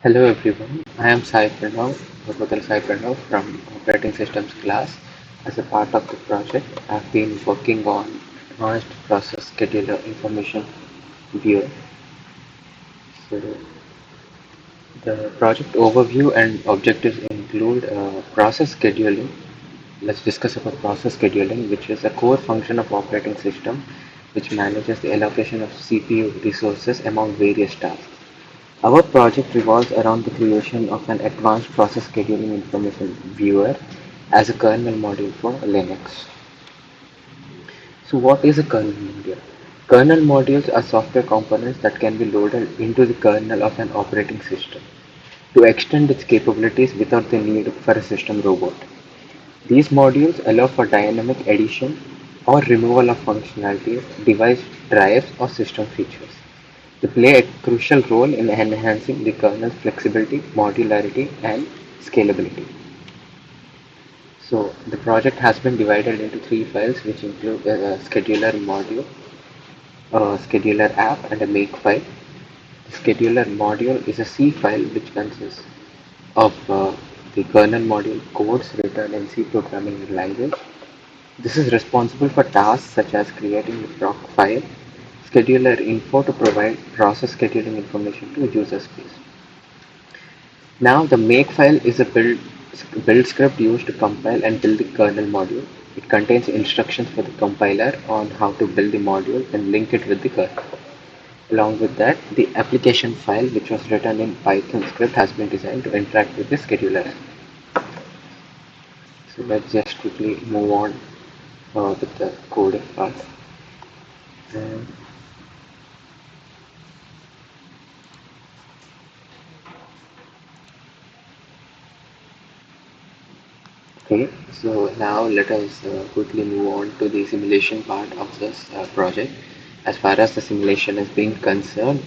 Hello everyone, I am Sai Pranav, Bhagavatal Sai Pranav from Operating Systems class. As a part of the project, I've been working on Advanced Process Scheduler Information Viewer. So the project overview and objectives include process scheduling. Let's discuss about process scheduling, which is a core function of operating system which manages the allocation of CPU resources among various tasks. Our project revolves around the creation of an advanced process scheduling information viewer as a kernel module for Linux. So what is a kernel module? Kernel modules are software components that can be loaded into the kernel of an operating system to extend its capabilities without the need for a system robot. These modules allow for dynamic addition or removal of functionality, device drives or system features. They play a crucial role in enhancing the kernel's flexibility, modularity, and scalability. So the project has been divided into three files, which include a scheduler module, a scheduler app, and a make file. The scheduler module is a C file which consists of the kernel module codes written in C programming language. This is responsible for tasks such as creating the proc file, scheduler info to provide process scheduling information to user space. Now the make file is a build script used to compile and build the kernel module. It contains instructions for the compiler on how to build the module and link it with the kernel. Along with that, the application file, which was written in Python script, has been designed to interact with the scheduler. So let's just quickly move on with the coding part. And Okay, so now let us quickly move on to the simulation part of this project. As far as the simulation is being concerned,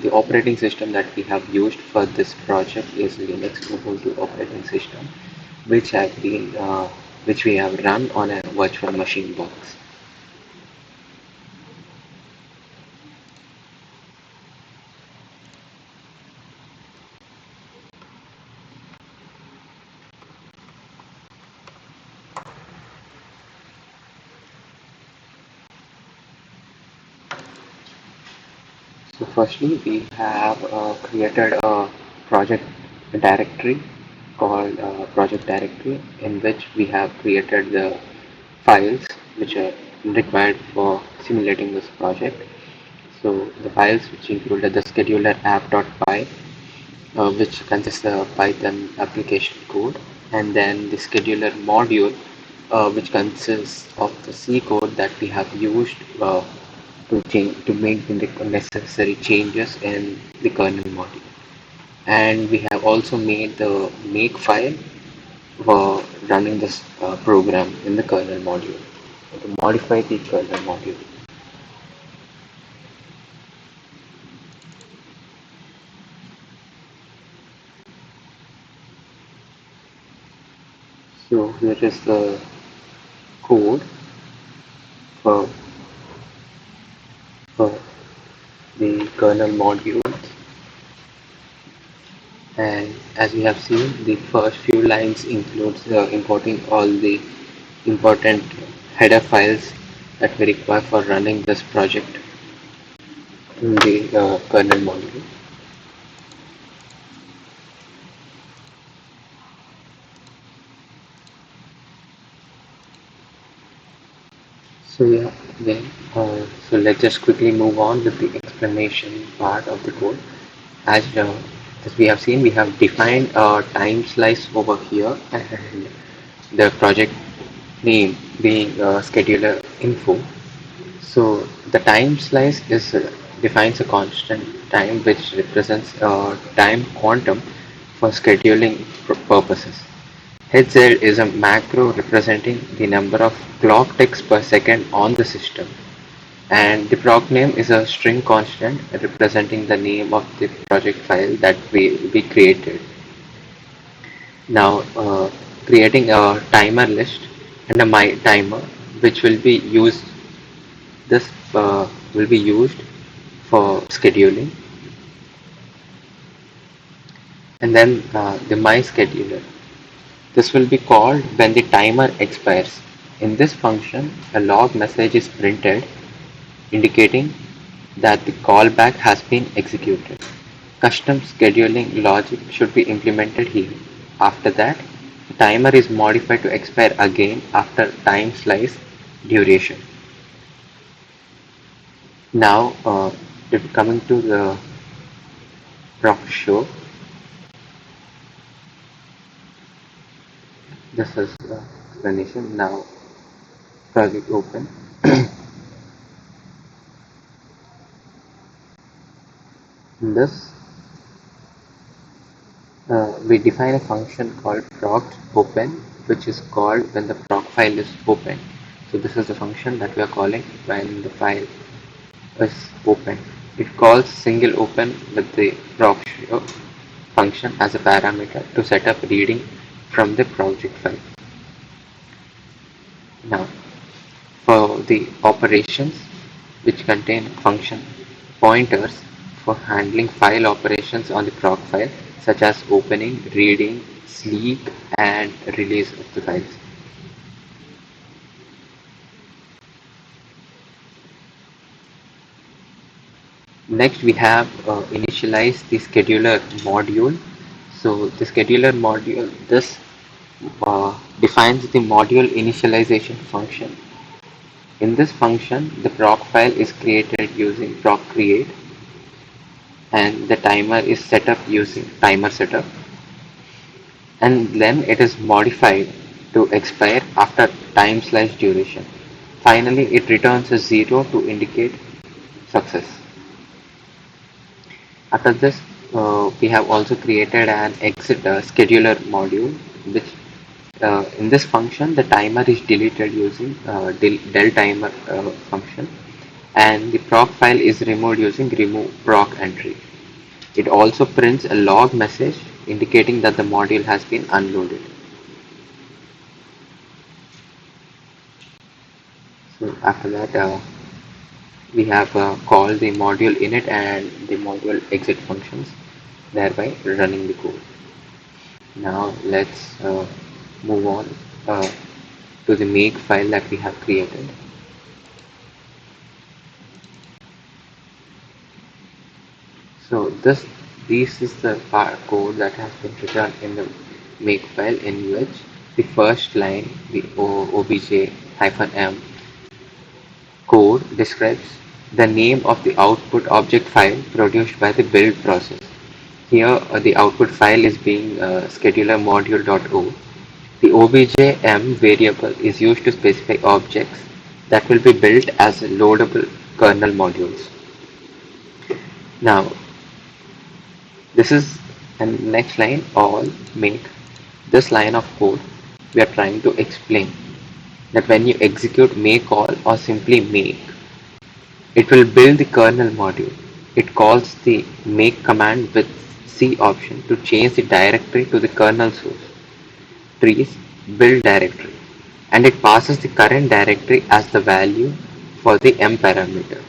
the operating system that we have used for this project is Linux Ubuntu operating system, which we have run on a virtual machine box. So firstly, we have created a project directory called project directory, in which we have created the files which are required for simulating this project. So the files which included the scheduler app.py, which consists of Python application code, and then the scheduler module, which consists of the C code that we have used to make the necessary changes in the kernel module. And we have also made the make file for running this program in the kernel module to modify the kernel module. So here is the code for, for the kernel module, and as we have seen, the first few lines includes importing all the important header files that we require for running this project in the kernel module. So yeah, then so let's just quickly move on with the explanation part of the code. As as we have seen, we have defined a time slice over here, and the project name being scheduler info. So the time slice is defines a constant time which represents time quantum for scheduling purposes. HZ is a macro representing the number of clock ticks per second on the system, and the proc name is a string constant representing the name of the project file that we created. Now, creating a timer list and a my timer, which will be used. This will be used for scheduling. and then the my scheduler. This will be called when the timer expires. In this function, a log message is printed indicating that the callback has been executed. Custom scheduling logic should be implemented here. After that, the timer is modified to expire again after time slice duration. Now, coming to the proc show, this is the explanation. Now, project open. In this, we define a function called proc open, which is called when the proc file is open. So this is the function that we are calling when the file is open. It calls single open with the proc show function as a parameter to set up reading from the project file. Now, for the operations which contain function pointers for handling file operations on the proc file, such as opening, reading, sleep, and release of the files. Next, we have initialize the scheduler module. So the scheduler module, this defines the module initialization function. In this function, the proc file is created using proc create, and the timer is set up using timer setup, and then it is modified to expire after time slice duration. Finally, it returns a 0 to indicate success. After this, we have also created an exit scheduler module, which in this function the timer is deleted using del timer function, and the proc file is removed using remove proc entry. It also prints a log message indicating that the module has been unloaded. So after that, we have called the module init and the module exit functions, thereby running the code. Now let's move on to the make file that we have created. So this is the code that has been written in the make file, in which the first line, the obj-m code, describes the name of the output object file produced by the build process. Here the output file is being scheduler module.o. The obj-m variable is used to specify objects that will be built as loadable kernel modules. Now, this is and next line all make. This line of code we are trying to explain that when you execute make all or simply make, it will build the kernel module. It calls the make command with C option to change the directory to the kernel source trees build directory, and it passes the current directory as the value for the m parameter.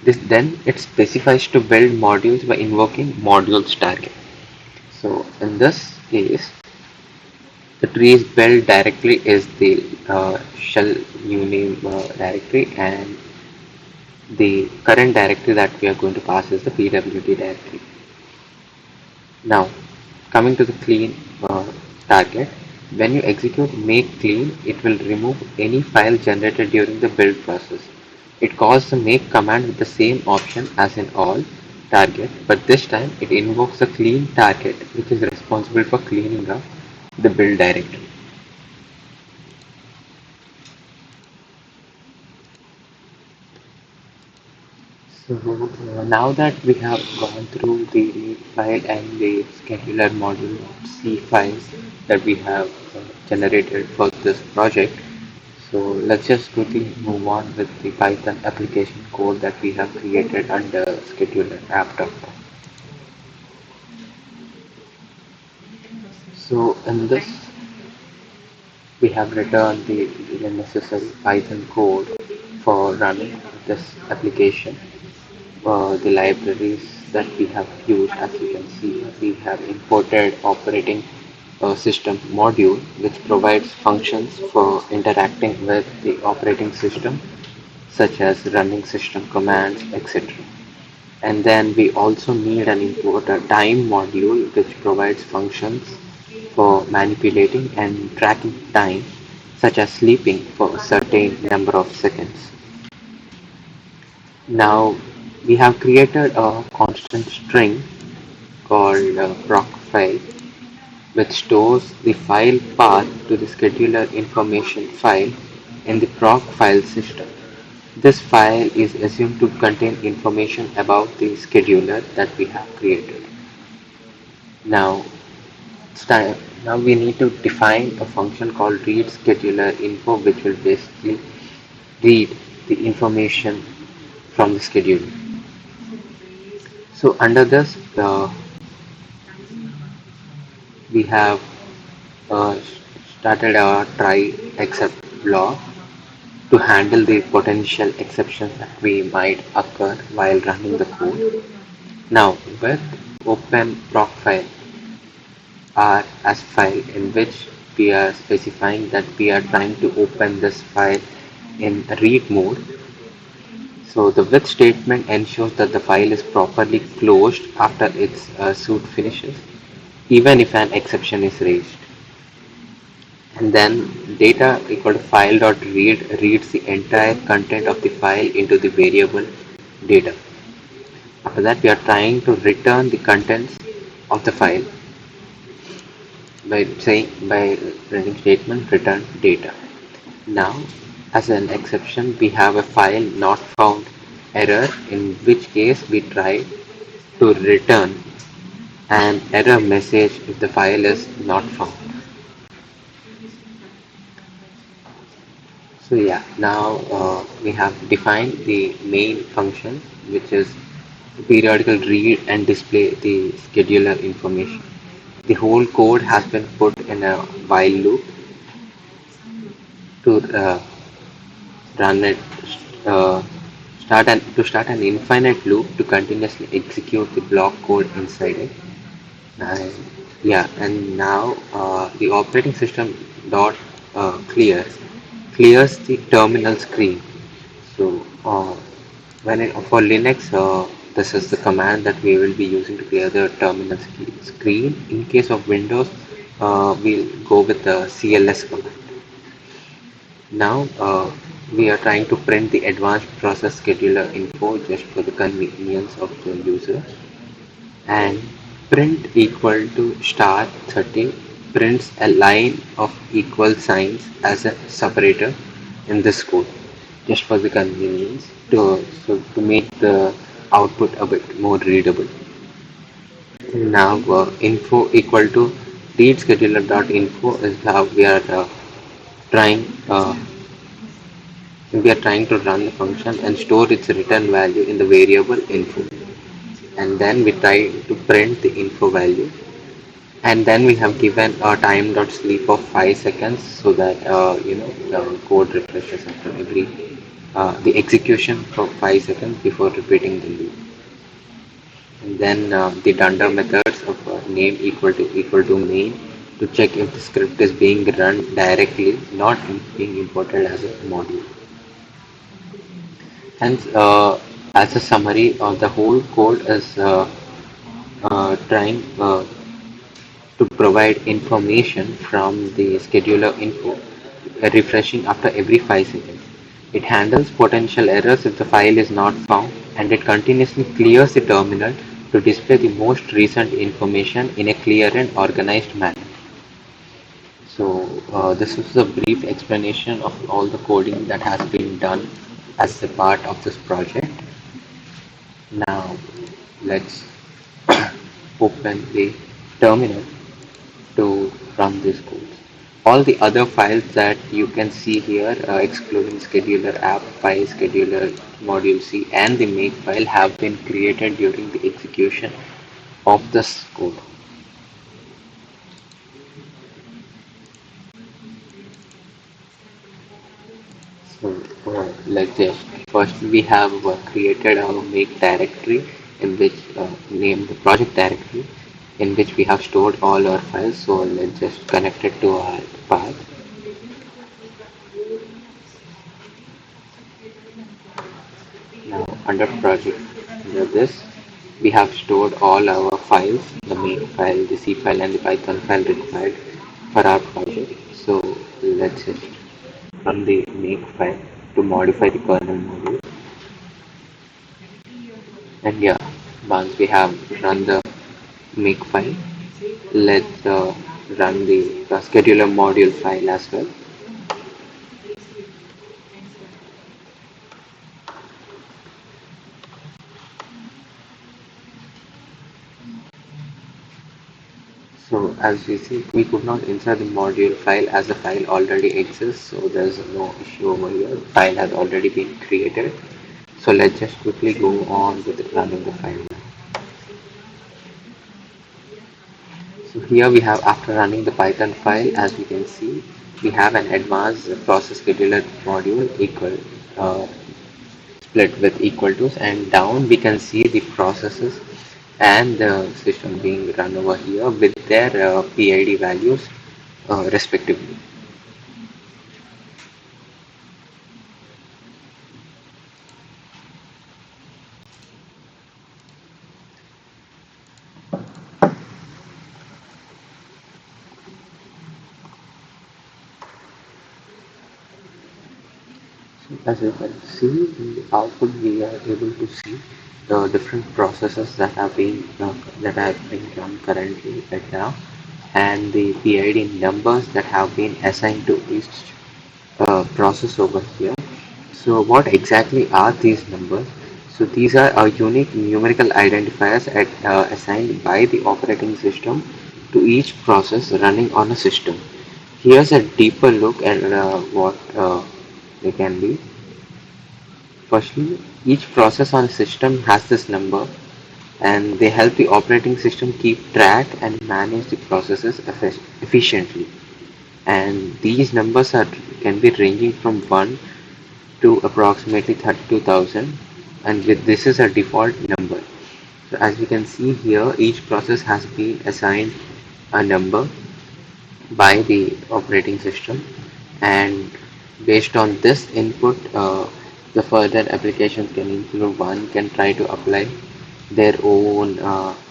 This then it specifies to build modules by invoking modules target. So in this case, the trees build directory is the shell uname directory, and the current directory that we are going to pass is the pwd directory. Now, coming to the clean target, when you execute make clean, it will remove any file generated during the build process. It calls the make command with the same option as in all target, but this time it invokes the clean target, which is responsible for cleaning up the build directory. So now that we have gone through the read file and the scheduler module C files that we have generated for this project, so let's just quickly move on with the Python application code that we have created under scheduler app.py. So in this, we have written the necessary Python code for running this application. the libraries that we have used. As you can see, we have imported operating system module, which provides functions for interacting with the operating system, such as running system commands, etc. And then we also need an import a time module, which provides functions for manipulating and tracking time, such as sleeping for a certain number of seconds. Now we have created a constant string called proc file, which stores the file path to the scheduler information file in the proc file system. This file is assumed to contain information about the scheduler that we have created. Now, now we need to define a function called read scheduler info, which will basically read the information from the scheduler. So under this, we have uh, started our try except block to handle the potential exceptions that we might occur while running the code. Now, with open proc file R as file in which we are specifying that we are trying to open this file in read mode. So the with statement ensures that the file is properly closed after its suit finishes, even if an exception is raised. And then data equal to file dot read reads the entire content of the file into the variable data. After that, we are trying to return the contents of the file by printing statement return data. Now, as an exception, we have a file not found error, in which case we try to return an error message if the file is not found. So yeah, now we have defined the main function, which is to periodical read and display the scheduler information. The whole code has been put in a while loop to run it, uh, start an infinite loop to continuously execute the block code inside it. And yeah, and now the operating system dot clears the terminal screen. So when it, for Linux, this is the command that we will be using to clear the terminal screen. In case of Windows, we'll go with the CLS command. Now we are trying to print the advanced process scheduler info just for the convenience of the user. And print equal to star 30 prints a line of equal signs as a separator in this code, just for the convenience to make the output a bit more readable. Now info equal to read scheduler dot info is how trying uh, we are trying to run the function and store its return value in the variable info, and then we try to print the info value, and then we have given a time dot sleep of 5 seconds, so that the code refreshes after every the execution for 5 seconds before repeating the loop. And then the dunder methods of name equal to main to check if the script is being run directly, not being imported as a module. Hence, as a summary, the whole code is trying to provide information from the scheduler info, refreshing after every 5 seconds. It handles potential errors if the file is not found, and it continuously clears the terminal to display the most recent information in a clear and organized manner. So, this is a brief explanation of all the coding that has been done as a part of this project. Now, let's open the terminal to run this code. All the other files that you can see here, excluding scheduler app file, scheduler module C, and the make file, have been created during the execution of this code. So let's just first we have created our make directory in which name the project directory in which we have stored all our files. So let's just connect it to our path. Now under project, under this, we have stored all our files, the make file, the C file and the Python file required for our project. So let's just run the make file to modify the kernel module. And yeah, once we have run the make file, let's run the scheduler module file as well. So as we see, we could not insert the module file as the file already exists, so there's no issue over here. The file has already been created. So let's just quickly go on with running the file. So here we have, after running the Python file, as we can see, we have an advanced process scheduler module equal split with equal to's, and down we can see the processes and the system being run over here with their PID values respectively. So as you can see in the output, we are able to see the different processes that have been run currently right now, and the PID numbers that have been assigned to each process over here. So what exactly are these numbers? So these are unique numerical identifiers assigned by the operating system to each process running on a system. Here's a deeper look at what they can be. Firstly, each process on a system has this number, and they help the operating system keep track and manage the processes efficiently. And these numbers can be ranging from 1 to approximately 32,000, and with this is a default number. So as we can see here, each process has been assigned a number by the operating system, and based on this input, the further applications can include one can try to apply their own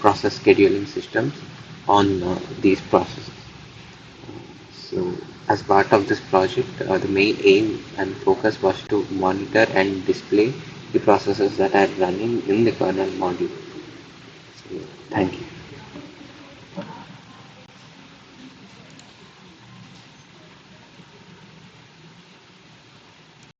process scheduling systems on these processes. So, as part of this project, the main aim and focus was to monitor and display the processes that are running in the kernel module. So, thank you.